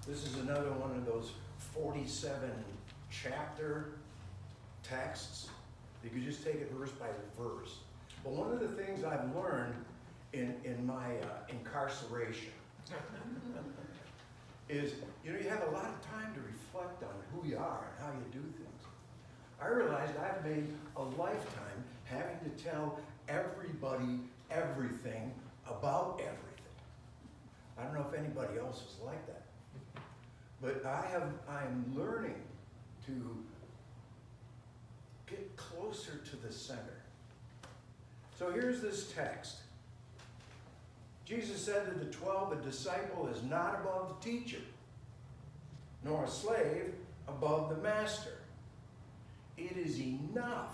This is another one of those 47 chapter texts. You could just take it verse by verse. But one of the things I've learned in my incarceration is, you have a lot of time to reflect on who you are and how you do things. I realized I've made a lifetime having to tell everybody everything about everything. I don't know if anybody else is like that. But I'm learning to get closer to the center. So here's this text. Jesus said to the 12, a disciple is not above the teacher, nor a slave above the master. It is enough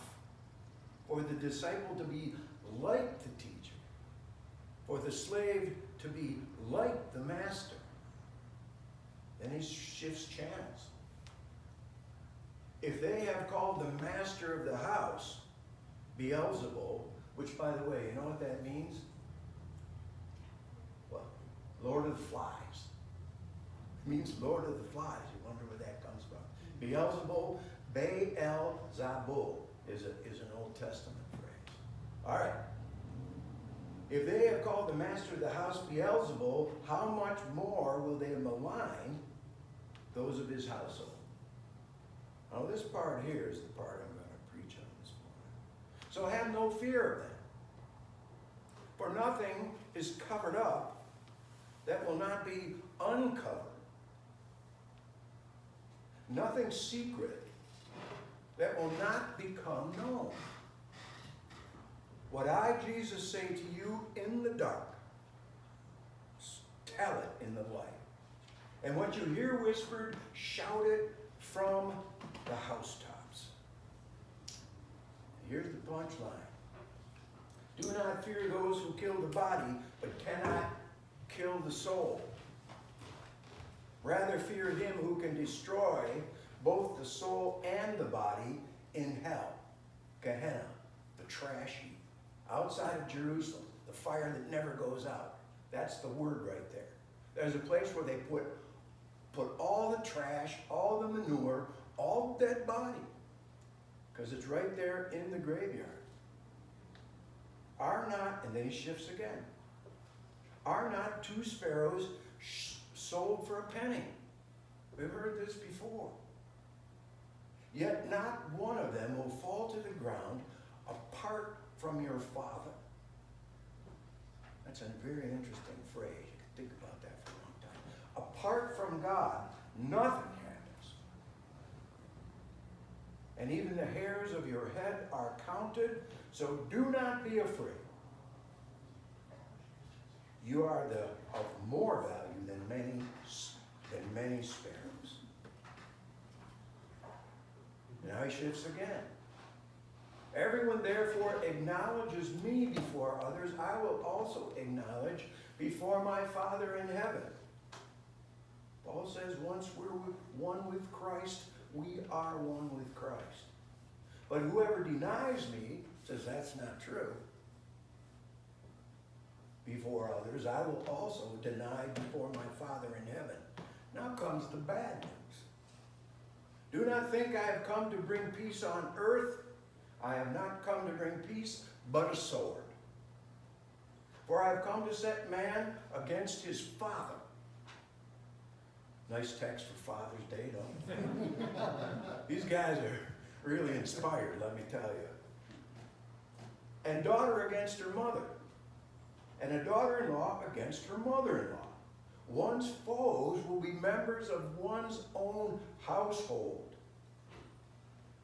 for the disciple to be like the teacher, for the slave to be like the master. Then he shifts channels. If they have called the master of the house Beelzebul, which, by the way, you know what that means? Well, Lord of the Flies. It means Lord of the Flies. You wonder where that comes from. Beelzebul, Baal-Zabul is an Old Testament phrase. All right. If they have called the master of the house Beelzebul, how much more will they malign those of his household? Now, this part here is the part I'm going to preach on this morning. So have no fear of them. For nothing is covered up that will not be uncovered. Nothing secret that will not become known. What I, Jesus, say to you in the dark, tell it in the light. And what you hear whispered, shout it from the housetops. Here's the punchline. Do not fear those who kill the body, but cannot kill the soul. Rather fear him who can destroy both the soul and the body in hell. Gehenna, the trash heap. Outside of Jerusalem, the fire that never goes out. That's the word right there. There's a place where they put all the trash, all the manure, all the dead body. Because it's right there in the graveyard. Are not, and then he shifts again. Are not two sparrows sold for a penny? We've heard this before. Yet not one of them will fall to the ground apart from your Father. That's a very interesting phrase. You can think about that for a long time. Apart from God, nothing happens. And even the hairs of your head are counted, so do not be afraid. You are of more value than many sparrows. Now he shifts again. Everyone therefore acknowledges me before others, I will also acknowledge before my Father in heaven. Paul says once we're one with Christ, we are one with Christ. But whoever denies me says that's not true. Before others, I will also deny before my Father in heaven. Now comes the bad news. Do not think I have come to bring peace on earth. I have not come to bring peace, but a sword. For I have come to set man against his father. Nice text for Father's Day, don't you? These guys are really inspired, let me tell you. And daughter against her mother. And a daughter-in-law against her mother-in-law. One's foes will be members of one's own household.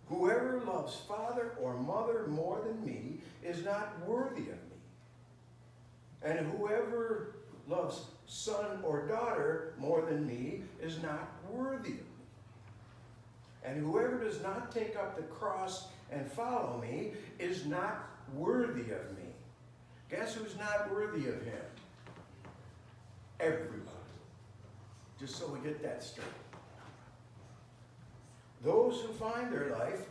Whoever loves father or mother more than me is not worthy of me. And whoever loves son or daughter more than me is not worthy of me. And whoever does not take up the cross and follow me is not worthy of me. Guess who's not worthy of him? Everybody. Just so we get that straight. Those who find their life,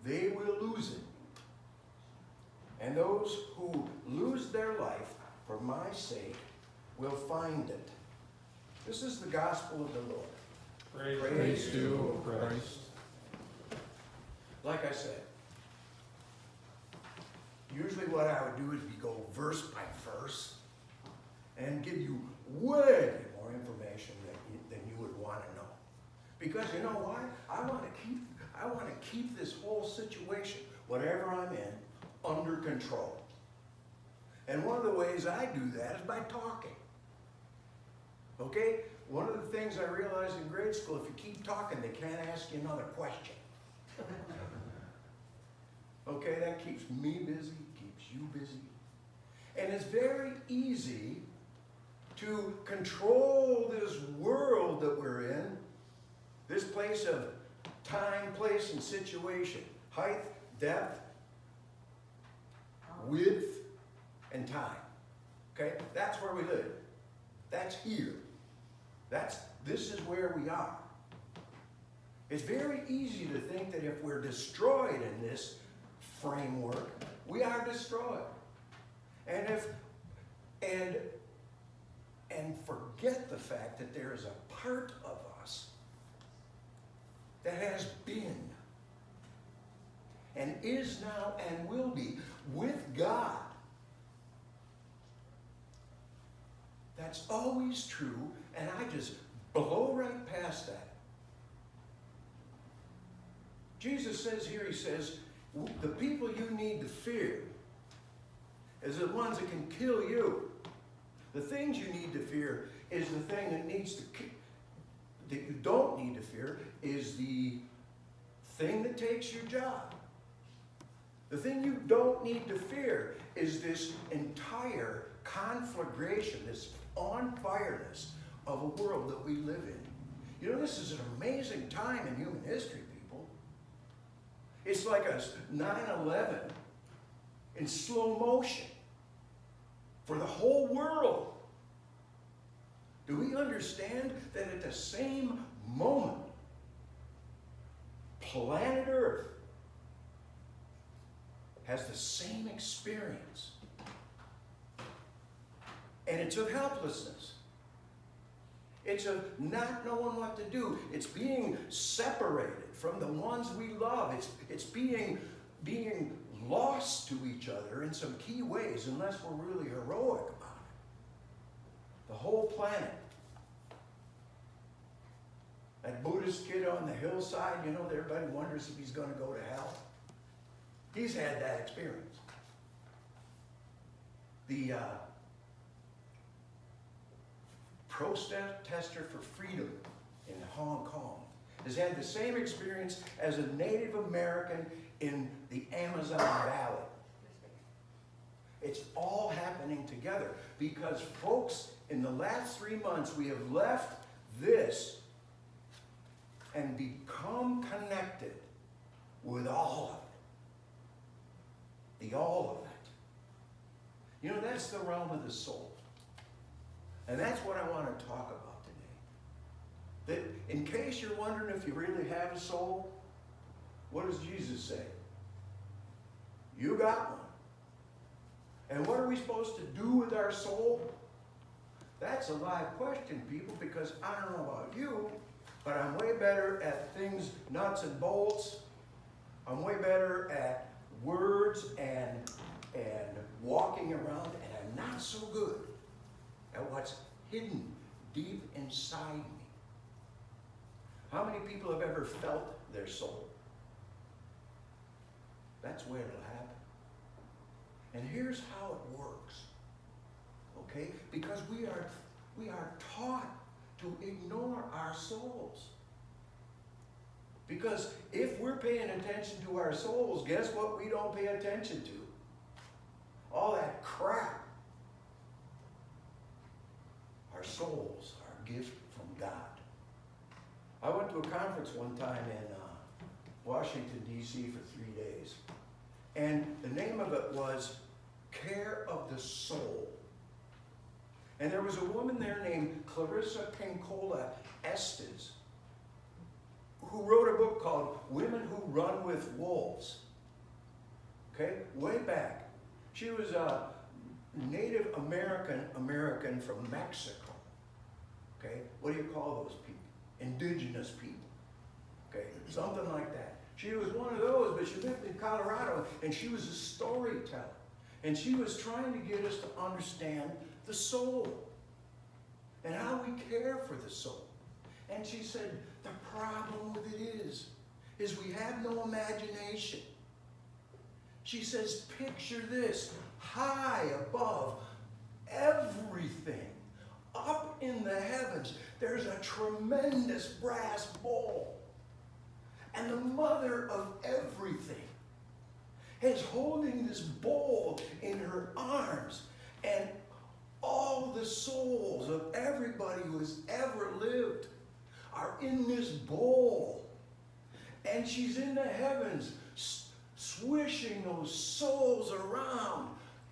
they will lose it. And those who lose their life for my sake will find it. This is the gospel of the Lord. Praise to you, O Christ. Like I said, usually what I would do is we go verse by verse and give you way more information than you would want to know. Because you know why? I want to keep this whole situation, whatever I'm in, under control. And one of the ways I do that is by talking. Okay? One of the things I realized in grade school, if you keep talking, they can't ask you another question. Okay, that keeps me busy, keeps you busy. And it's very easy to control this world that we're in, this place of time, place, and situation, height, depth, width, and time. Okay, that's where we live. That's here. This is where we are. It's very easy to think that if we're destroyed in this framework, we are destroyed. And forget the fact that there is a part of us that has been and is now and will be with God. That's always true, and I just blow right past that. Jesus says here, he says, the people you need to fear is the ones that can kill you. The things you need to fear is the thing that you don't need to fear is the thing that takes your job. The thing you don't need to fear is this entire conflagration, this on-fireness of a world that we live in. You know, this is an amazing time in human history, people. It's like a 9/11 in slow motion for the whole world. Do we understand that at the same moment, planet Earth has the same experience? And it's of helplessness. It's of not knowing what to do. It's being separated from the ones we love. It's being lost to each other in some key ways, unless we're really heroic about it. The whole planet. That Buddhist kid on the hillside, you know, everybody wonders if he's going to go to hell. He's had that experience. The protester for freedom in Hong Kong has had the same experience as a Native American in the Amazon Valley. It's all happening together because, folks, in the last 3 months, we have left this and become connected with all of it. The all of it. You know, that's the realm of the soul. And that's what I want to talk about today. That in case you're wondering if you really have a soul, what does Jesus say? You got one. And what are we supposed to do with our soul? That's a live question, people, because I don't know about you, but I'm way better at things, nuts and bolts. I'm way better at words and walking around, and I'm not so good at what's hidden deep inside me. How many people have ever felt their soul? That's where it'll happen. And here's how it works. Okay? Because we are taught to ignore our souls. Because if we're paying attention to our souls, guess what we don't pay attention to? All that crap. Our souls are a gift from God. I went to a conference one time in Washington, D.C. for 3 days. And the name of it was Care of the Soul. And there was a woman there named Clarissa Pinkola Estes who wrote a book called Women Who Run with Wolves. Okay, way back. She was a Native American from Mexico. Okay? What do you call those people? Indigenous people. Okay? Something like that. She was one of those, but she lived in Colorado, and she was a storyteller. And she was trying to get us to understand the soul and how we care for the soul. And she said, the problem with it is we have no imagination. She says, picture this, high above everything, up in the heavens, there's a tremendous brass bowl. And the mother of everything is holding this bowl in her arms. And all the souls of everybody who has ever lived are in this bowl. And she's in the heavens, swishing those souls around.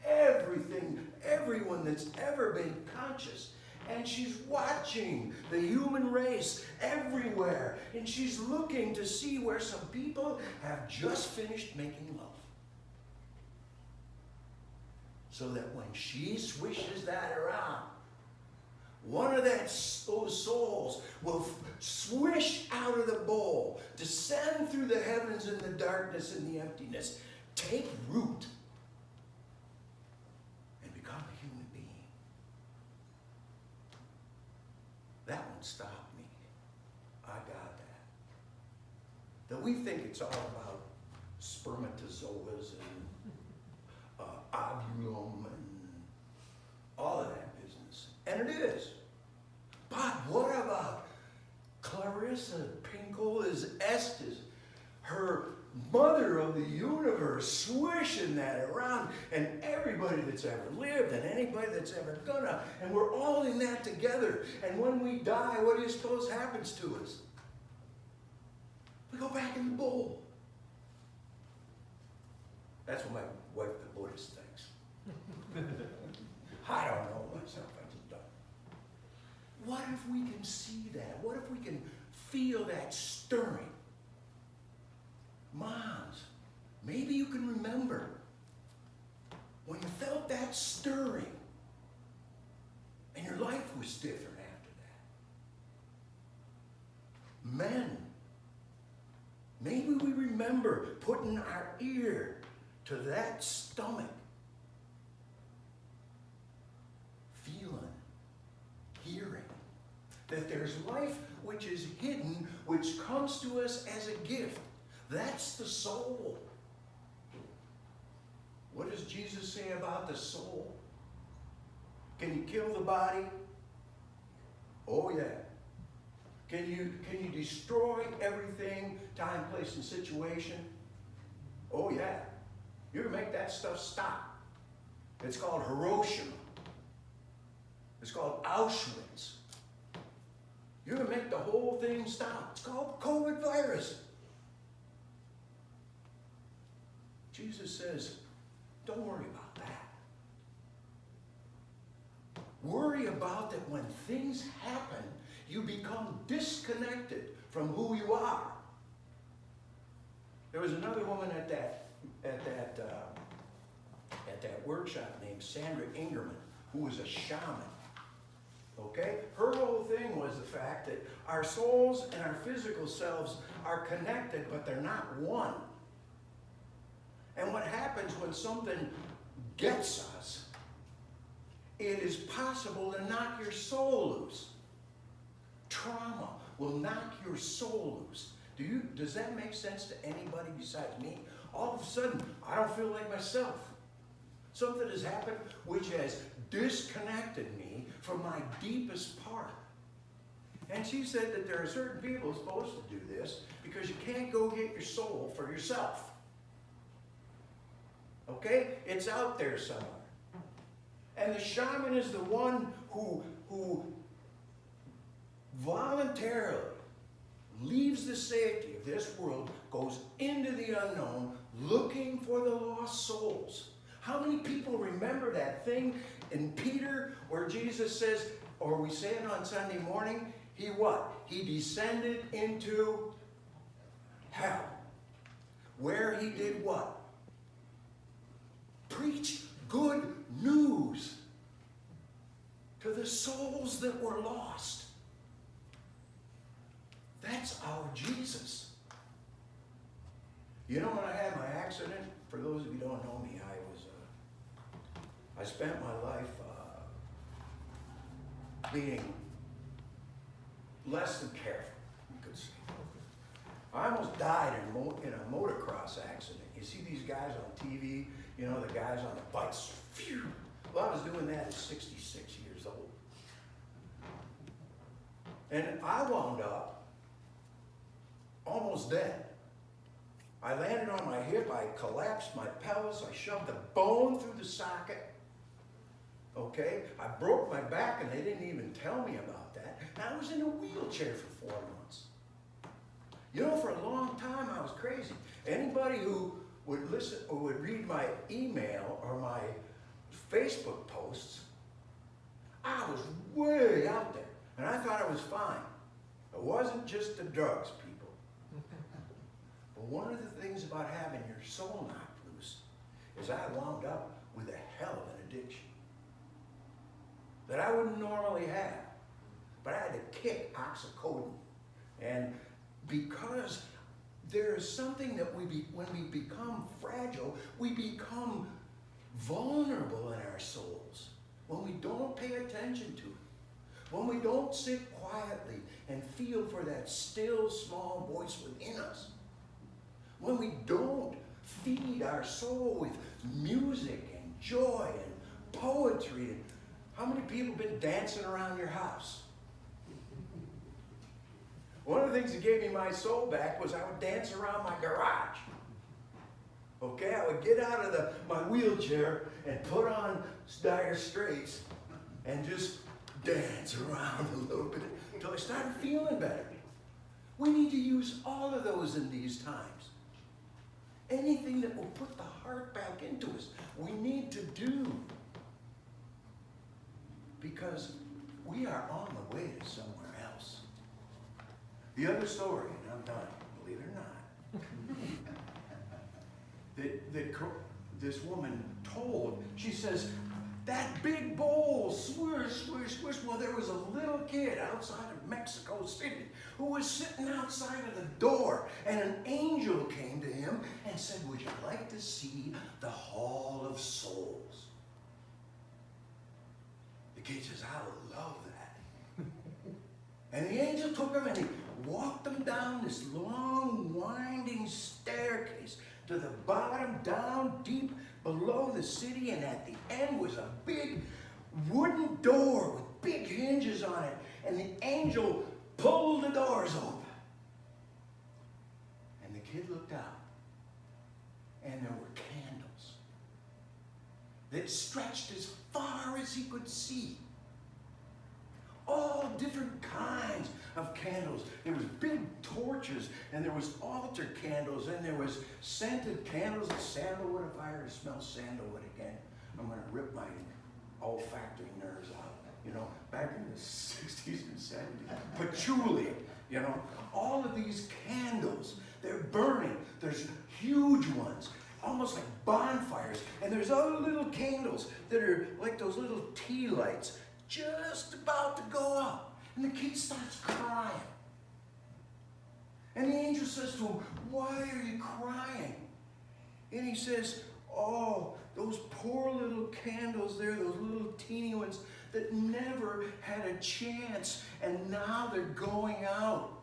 Everything, everyone that's ever been conscious. And she's watching the human race everywhere. And she's looking to see where some people have just finished making love. So that when she swishes that around, one of those souls will swish out of the bowl, descend through the heavens in the darkness and the emptiness, take root, and become a human being. That one stopped me. I got that. That we think it's all about spermatozoas and ovulum and all of that business. And it is. But what about Clarissa Pinkola Estes, her mother of the universe, swishing that around, and everybody that's ever lived and anybody that's ever gonna, and we're all in that together. And when we die, what do you suppose happens to us? We go back in the bowl. That's what my wife, the Buddhist, thinks. I don't know myself. I just don't. What if we can see that? What if we can feel that stirring? Moms, maybe you can remember when you felt that stirring and your life was different after that. Men, maybe we remember putting our ear to that stomach, feeling, hearing that there's life which is hidden, which comes to us as a gift. That's the soul. What does Jesus say about the soul? Can you kill the body? Oh yeah. Can you destroy everything, time, place, and situation? Oh yeah. You can make that stuff stop. It's called Hiroshima. It's called Auschwitz. You can make the whole thing stop. It's called COVID virus. Jesus says, don't worry about that. Worry about that when things happen, you become disconnected from who you are. There was another woman at that workshop named Sandra Ingerman, who was a shaman. Okay? Her whole thing was the fact that our souls and our physical selves are connected, but they're not one. And what happens when something gets us, it is possible to knock your soul loose. Trauma will knock your soul loose. Does that make sense to anybody besides me? All of a sudden, I don't feel like myself. Something has happened which has disconnected me from my deepest part. And she said that there are certain people supposed to do this because you can't go get your soul for yourself. Okay? It's out there somewhere. And the shaman is the one who voluntarily leaves the safety of this world, goes into the unknown, looking for the lost souls. How many people remember that thing in Peter where Jesus says, or we say it on Sunday morning, he what? He descended into hell. Where he did what? Preach good news to the souls that were lost. That's our Jesus. You know, when I had my accident, for those of you who don't know me, I spent my life being less than careful, you could say. I almost died in a motocross accident. You see these guys on TV, you know, the guys on the bikes. Phew. Well, I was doing that at 66 years old. And I wound up almost dead. I landed on my hip, I collapsed my pelvis, I shoved the bone through the socket. Okay, I broke my back and they didn't even tell me about that. And I was in a wheelchair for 4 months. You know, for a long time I was crazy. Anybody who would listen or would read my email or my Facebook posts, I was way out there. And I thought I was fine. It wasn't just the drugs, people. But one of the things about having your soul knocked loose is I wound up with a hell of an addiction that I wouldn't normally have. But I had to kick oxycodone. And because there is something that when we become fragile, we become vulnerable in our souls. When we don't pay attention to it. When we don't sit quietly and feel for that still small voice within us. When we don't feed our soul with music and joy and poetry. How many people have been dancing around your house? One of the things that gave me my soul back was I would dance around my garage. Okay, I would get out of my wheelchair and put on Dire Straits and just dance around a little bit until I started feeling better. We need to use all of those in these times. Anything that will put the heart back into us, we need to do. Because we are on the way to somewhere else. The other story, and I'm done, believe it or not, that this woman told, she says, that big bowl, swish, swish, swish. Well, there was a little kid outside of Mexico City who was sitting outside of the door, and an angel came to him and said, would you like to see the Hall of Souls? The kid says, I would love that. And the angel took him and he walked him down this long, winding staircase to the bottom, down deep below the city, and at the end was a big wooden door with big hinges on it, and the angel pulled the doors open. And the kid looked out, and there were candles that stretched as far as he could see. All different kinds of candles. There was big torches, and there was altar candles, and there was scented candles of sandalwood. If I ever smell sandalwood again, I'm going to rip my olfactory nerves out. You know, back in the 60s and 70s. Patchouli, you know. All of these candles, they're burning. There's huge ones, almost like bonfires. And there's other little candles that are like those little tea lights, just about to go out. And the kid starts crying. And the angel says to him, why are you crying? And he says, oh, those poor little candles there, those little teeny ones that never had a chance, and now they're going out.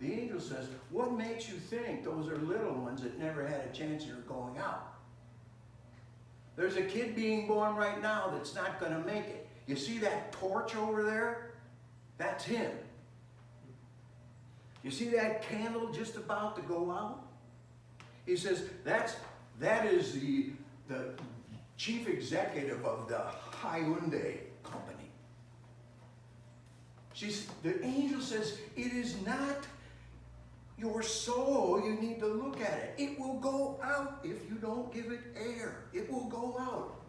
The angel says, what makes you think those are little ones that never had a chance and are going out? There's a kid being born right now that's not going to make it. You see that torch over there? That's him. You see that candle just about to go out? He says, that is the chief executive of the Hyundai company. The angel says, it is not your soul, you need to look at it. It will go out if you don't give it air. It will go out.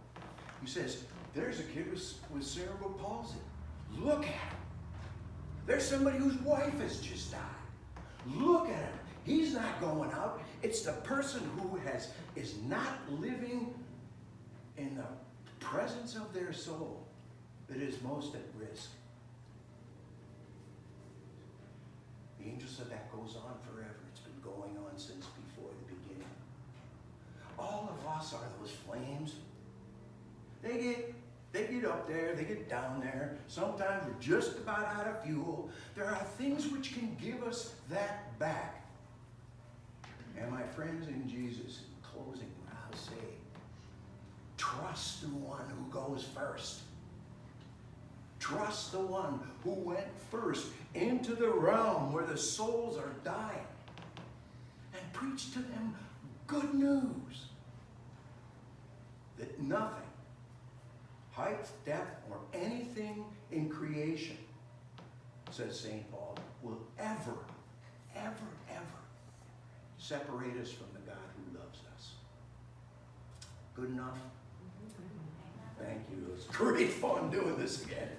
He says, there's a kid with cerebral palsy. Look at him. There's somebody whose wife has just died. Look at him. He's not going out. It's the person who is not living in the presence of their soul that is most at risk. The angel said that goes on forever. It's been going on since before the beginning. All of us are those flames. They get up there, they get down there. Sometimes we're just about out of fuel. There are things which can give us that back. And my friends in Jesus, in closing, I'll say, trust the one who goes first. Trust the one who went first into the realm where the souls are dying and preach to them good news that nothing, height, depth, or anything in creation, says St. Paul, will ever, ever, ever separate us from the God who loves us. Good enough? Thank you. It was great fun doing this again.